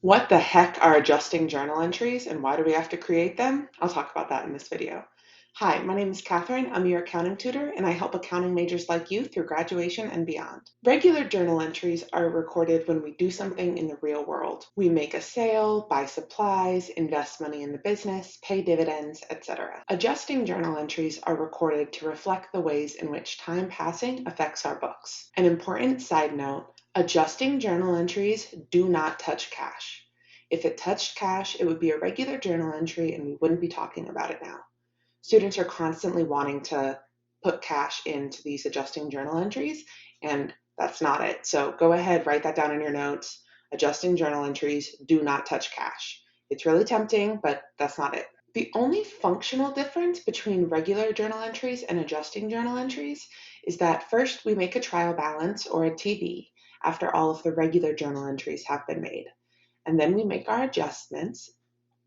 What the heck are adjusting journal entries and why do we have to create them? I'll talk about that in this video. Hi, my name is Katherine. I'm your accounting tutor and I help accounting majors like you through graduation and beyond. Regular journal entries are recorded when we do something in the real world. We make a sale, buy supplies, invest money in the business, pay dividends, etc. Adjusting journal entries are recorded to reflect the ways in which time passing affects our books. An important side note, adjusting journal entries do not touch cash. If it touched cash, it would be a regular journal entry and we wouldn't be talking about it now. Students are constantly wanting to put cash into these adjusting journal entries, and that's not it. So go ahead, write that down in your notes. Adjusting journal entries do not touch cash. It's really tempting, but that's not it. The only functional difference between regular journal entries and adjusting journal entries is that first we make a trial balance or a TB after all of the regular journal entries have been made. And then we make our adjustments,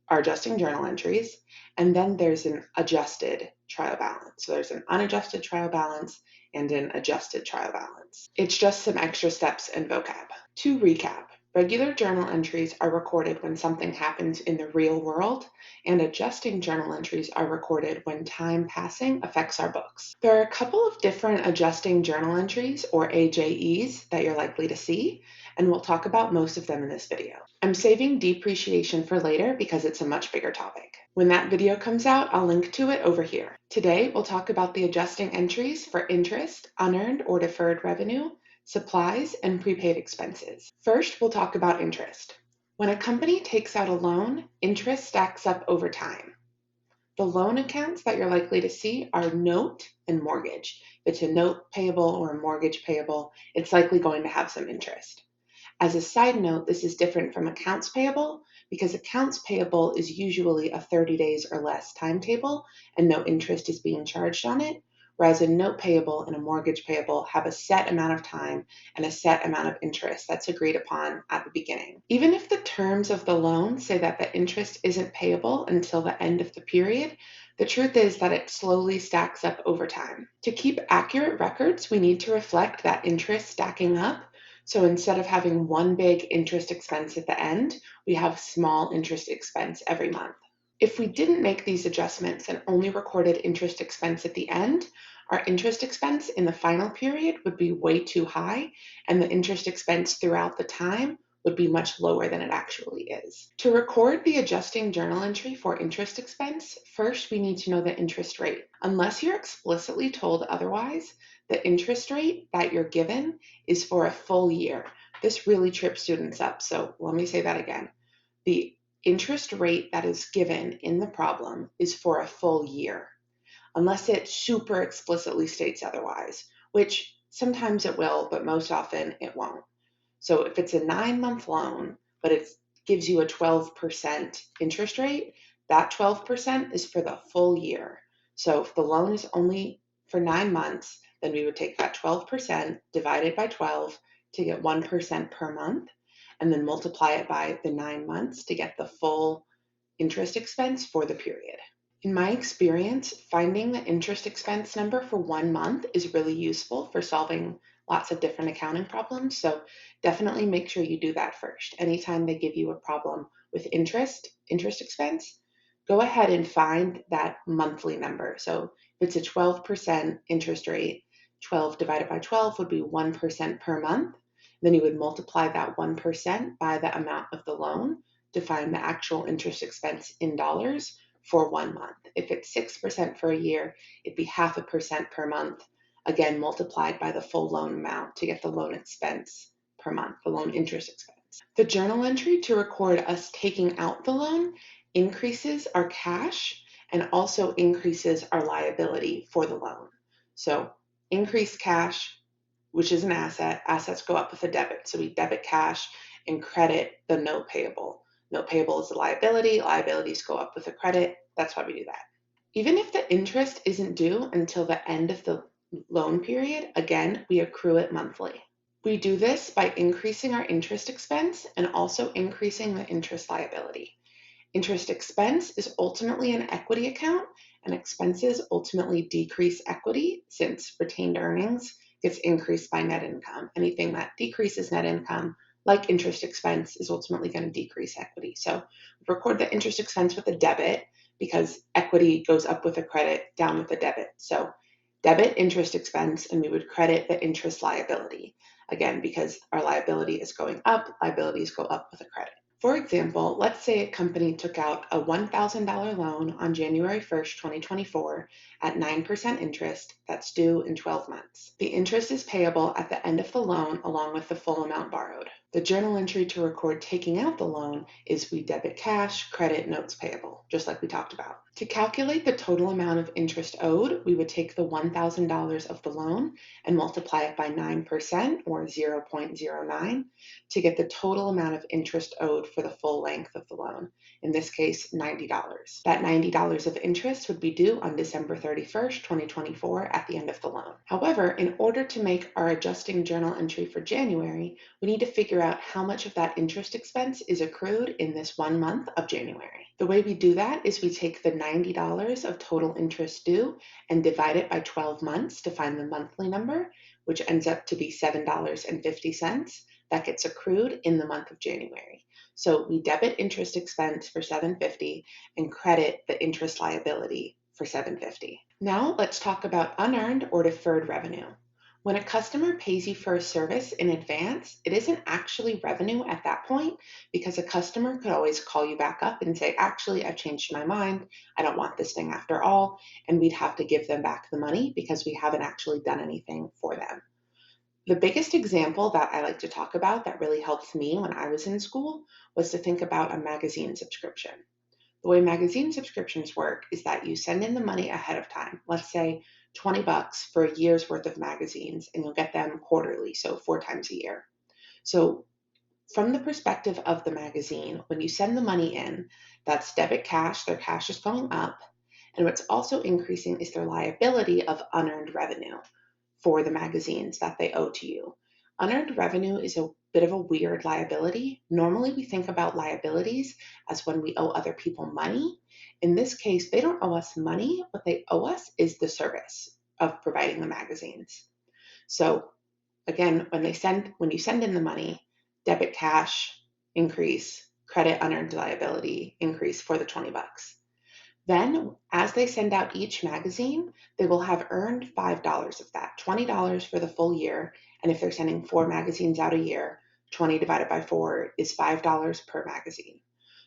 our adjusting journal entries, and then there's an adjusted trial balance. So there's an unadjusted trial balance and an adjusted trial balance. It's just some extra steps and vocab. To recap, regular journal entries are recorded when something happens in the real world, and adjusting journal entries are recorded when time passing affects our books. There are a couple of different adjusting journal entries, or AJEs, that you're likely to see, and we'll talk about most of them in this video. I'm saving depreciation for later because it's a much bigger topic. When that video comes out, I'll link to it over here. Today, we'll talk about the adjusting entries for interest, unearned or deferred revenue, supplies, and prepaid expenses. First, we'll talk about interest. When a company takes out a loan, interest stacks up over time. The loan accounts that you're likely to see are note and mortgage. If it's a note payable or a mortgage payable, it's likely going to have some interest. As a side note, this is different from accounts payable because accounts payable is usually a 30 days or less timetable and no interest is being charged on it, whereas a note payable and a mortgage payable have a set amount of time and a set amount of interest that's agreed upon at the beginning. Even if the terms of the loan say that the interest isn't payable until the end of the period, the truth is that it slowly stacks up over time. To keep accurate records, we need to reflect that interest stacking up. So instead of having one big interest expense at the end, we have small interest expense every month. If we didn't make these adjustments and only recorded interest expense at the end, our interest expense in the final period would be way too high, and the interest expense throughout the time would be much lower than it actually is. To record the adjusting journal entry for interest expense, first we need to know the interest rate. Unless you're explicitly told otherwise, the interest rate that you're given is for a full year. This really trips students up, so let me say that again. The interest rate that is given in the problem is for a full year, unless it super explicitly states otherwise, which sometimes it will, but most often it won't. So if it's a 9-month loan, but it gives you a 12% interest rate, that 12% is for the full year. So if the loan is only for 9 months, then we would take that 12% divided by 12 to get 1% per month, and then multiply it by the 9 months to get the full interest expense for the period. In my experience, finding the interest expense number for 1 month is really useful for solving lots of different accounting problems, so definitely make sure you do that first. Anytime they give you a problem with interest expense, go ahead and find that monthly number. So if it's a 12% interest rate, 12 divided by 12 would be 1% per month. Then you would multiply that 1% by the amount of the loan to find the actual interest expense in dollars for 1 month. If it's 6% for a year, it'd be 0.5% per month, again multiplied by the full loan amount to get the loan expense per month, the loan interest expense. The journal entry to record us taking out the loan increases our cash and also increases our liability for the loan. So increased cash, which is an asset, assets go up with a debit. So we debit cash and credit the note payable. Note payable is a liability, liabilities go up with a credit. That's why we do that. Even if the interest isn't due until the end of the loan period, again, we accrue it monthly. We do this by increasing our interest expense and also increasing the interest liability. Interest expense is ultimately an equity account, and expenses ultimately decrease equity since retained earnings gets increased by net income. Anything that decreases net income like interest expense, is ultimately going to decrease equity. So we record the interest expense with a debit because equity goes up with a credit, down with a debit. So debit interest expense, and we would credit the interest liability. Again, because our liability is going up, liabilities go up with a credit. For example, let's say a company took out a $1,000 loan on January 1st, 2024 at 9% interest that's due in 12 months. The interest is payable at the end of the loan along with the full amount borrowed. The journal entry to record taking out the loan is we debit cash, credit notes payable, just like we talked about. To calculate the total amount of interest owed, we would take the $1,000 of the loan and multiply it by 9% or 0.09 to get the total amount of interest owed for the full length of the loan, in this case, $90. That $90 of interest would be due on December 31st, 2024 at the end of the loan. However, in order to make our adjusting journal entry for January, we need to figure out how much of that interest expense is accrued in this 1 month of January. The way we do that is we take the $90 of total interest due and divide it by 12 months to find the monthly number, which ends up to be $7.50 that gets accrued in the month of January. So we debit interest expense for $7.50 and credit the interest liability for $7.50. Now let's talk about unearned or deferred revenue. When a customer pays you for a service in advance, it isn't actually revenue at that point because a customer could always call you back up and say, actually, I've changed my mind. I don't want this thing after all. And we'd have to give them back the money because we haven't actually done anything for them. The biggest example that I like to talk about that really helped me when I was in school was to think about a magazine subscription. The way magazine subscriptions work is that you send in the money ahead of time. Let's say $20 for a year's worth of magazines, and you'll get them quarterly, so 4 times a year. So from the perspective of the magazine, when you send the money in, that's debit cash, their cash is going up, and what's also increasing is their liability of unearned revenue for the magazines that they owe to you. Unearned revenue is a bit of a weird liability. Normally we think about liabilities as when we owe other people money. In this case, they don't owe us money. What they owe us is the service of providing the magazines. So again, when you send in the money, debit cash increase, credit unearned liability increase for the $20. Then, as they send out each magazine, they will have earned $5 of that, $20 for the full year. And if they're sending 4 magazines out a year, 20 divided by 4 is $5 per magazine.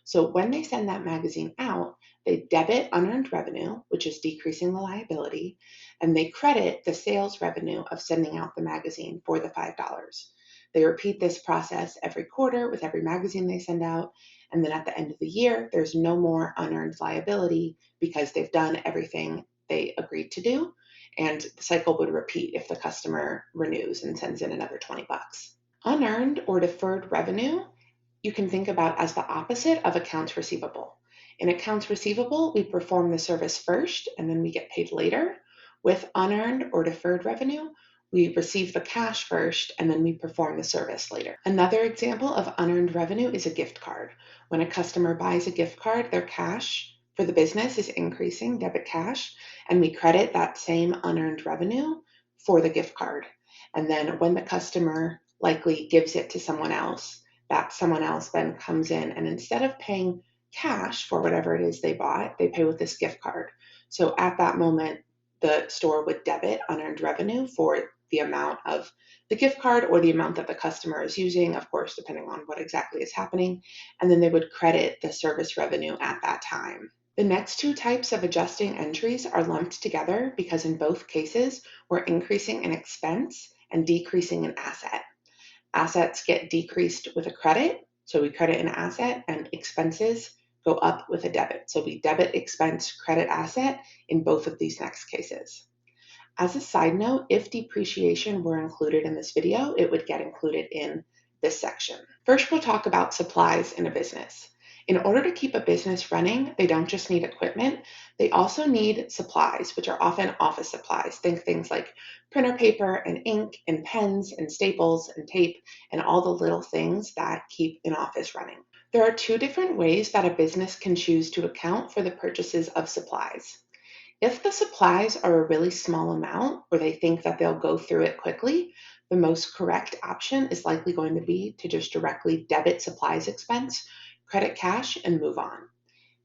So when they send that magazine out, they debit unearned revenue, which is decreasing the liability, and they credit the sales revenue of sending out the magazine for the $5. They repeat this process every quarter with every magazine they send out. And then at the end of the year, there's no more unearned liability because they've done everything they agreed to do. And the cycle would repeat if the customer renews and sends in another $20. Unearned or deferred revenue, you can think about as the opposite of accounts receivable. In accounts receivable, we perform the service first and then we get paid later. With unearned or deferred revenue, we receive the cash first and then we perform the service later. Another example of unearned revenue is a gift card. When a customer buys a gift card, their cash for the business is increasing, debit cash, and we credit that same unearned revenue for the gift card. And then when the customer likely gives it to someone else, that someone else then comes in and instead of paying cash for whatever it is they bought, they pay with this gift card. So at that moment, the store would debit unearned revenue for the amount of the gift card or the amount that the customer is using, of course, depending on what exactly is happening, and then they would credit the service revenue at that time. The next 2 types of adjusting entries are lumped together because in both cases, we're increasing an expense and decreasing an asset. Assets get decreased with a credit, so we credit an asset, and expenses go up with a debit. So we debit expense, credit asset in both of these next cases. As a side note, if depreciation were included in this video, it would get included in this section. First, we'll talk about supplies in a business. In order to keep a business running, they don't just need equipment, they also need supplies, which are often office supplies. Think things like printer paper and ink and pens and staples and tape and all the little things that keep an office running. There are 2 different ways that a business can choose to account for the purchases of supplies. If the supplies are a really small amount, or they think that they'll go through it quickly, The most correct option is likely going to be to just directly debit supplies expense, credit cash, and move on.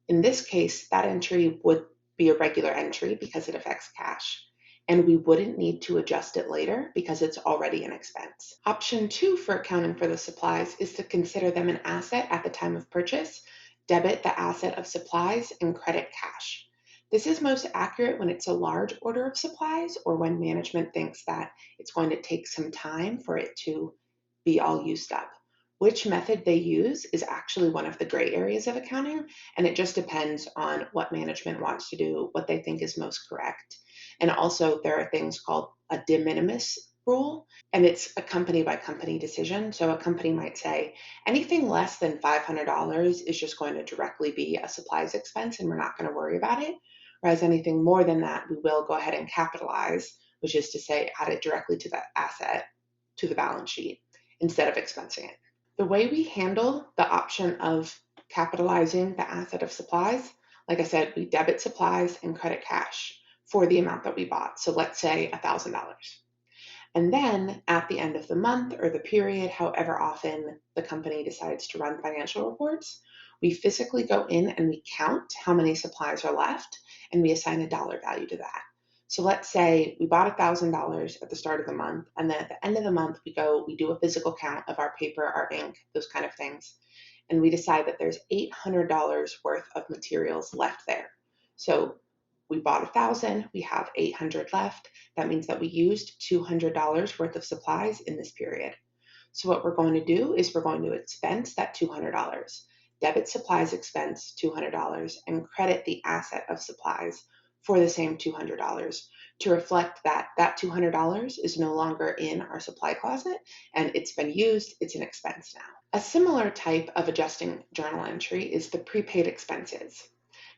In this case, that entry would be a regular entry because it affects cash, and we wouldn't need to adjust it later because it's already an expense. Option 2 for accounting for the supplies is to consider them an asset at the time of purchase, debit the asset of supplies, and credit cash. This is most accurate when it's a large order of supplies or when management thinks that it's going to take some time for it to be all used up. Which method they use is actually one of the gray areas of accounting, and it just depends on what management wants to do, what they think is most correct. And also, there are things called a de minimis rule, and it's a company by company decision. So a company might say anything less than $500 is just going to directly be a supplies expense, and we're not going to worry about it. Whereas anything more than that, we will go ahead and capitalize, which is to say add it directly to that asset, to the balance sheet, instead of expensing it. The way we handle the option of capitalizing the asset of supplies, like I said, we debit supplies and credit cash for the amount that we bought. So let's say $1,000. And then at the end of the month or the period, however often the company decides to run financial reports, we physically go in and we count how many supplies are left and we assign a dollar value to that. So let's say we bought $1,000 at the start of the month, and then at the end of the month, we do a physical count of our paper, our ink, those kind of things, and we decide that there's $800 worth of materials left there. So we bought 1,000, we have 800 left. That means that we used $200 worth of supplies in this period. So what we're going to do is we're going to expense that $200, debit supplies expense $200, and credit the asset of supplies for the same $200 to reflect that that $200 is no longer in our supply closet and it's been used, it's an expense now. A similar type of adjusting journal entry is the prepaid expenses.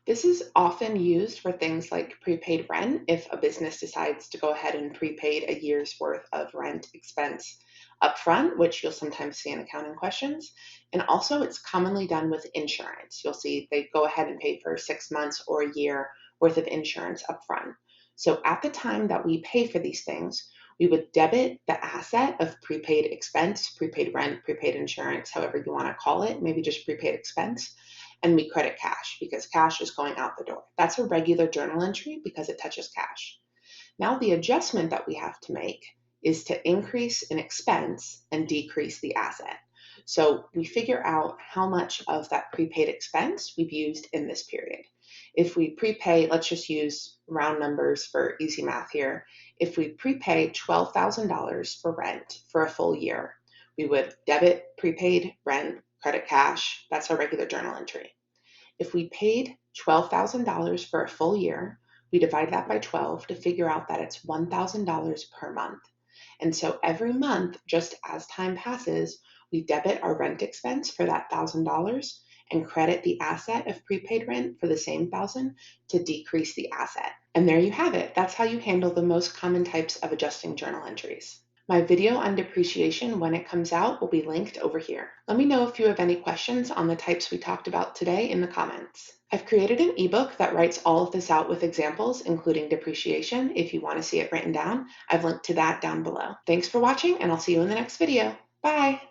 This is often used for things like prepaid rent if a business decides to go ahead and prepaid a year's worth of rent expense upfront, which you'll sometimes see in accounting questions. And also it's commonly done with insurance. You'll see they go ahead and pay for 6 months or a year worth of insurance upfront. So at the time that we pay for these things, we would debit the asset of prepaid expense, prepaid rent, prepaid insurance, however you want to call it, maybe just prepaid expense, and we credit cash because cash is going out the door. That's a regular journal entry because it touches cash. Now the adjustment that we have to make is to increase an expense and decrease the asset. So we figure out how much of that prepaid expense we've used in this period. If we prepay, let's just use round numbers for easy math here. If we prepay $12,000 for rent for a full year, we would debit prepaid rent, credit cash. That's our regular journal entry. If we paid $12,000 for a full year, we divide that by 12 to figure out that it's $1,000 per month. And so every month, just as time passes, we debit our rent expense for that $1,000 and credit the asset of prepaid rent for the same 1,000 to decrease the asset. And there you have it. That's how you handle the most common types of adjusting journal entries. My video on depreciation, when it comes out, will be linked over here. Let me know if you have any questions on the types we talked about today in the comments. I've created an ebook that writes all of this out with examples, including depreciation. If you want to see it written down, I've linked to that down below. Thanks for watching, and I'll see you in the next video. Bye!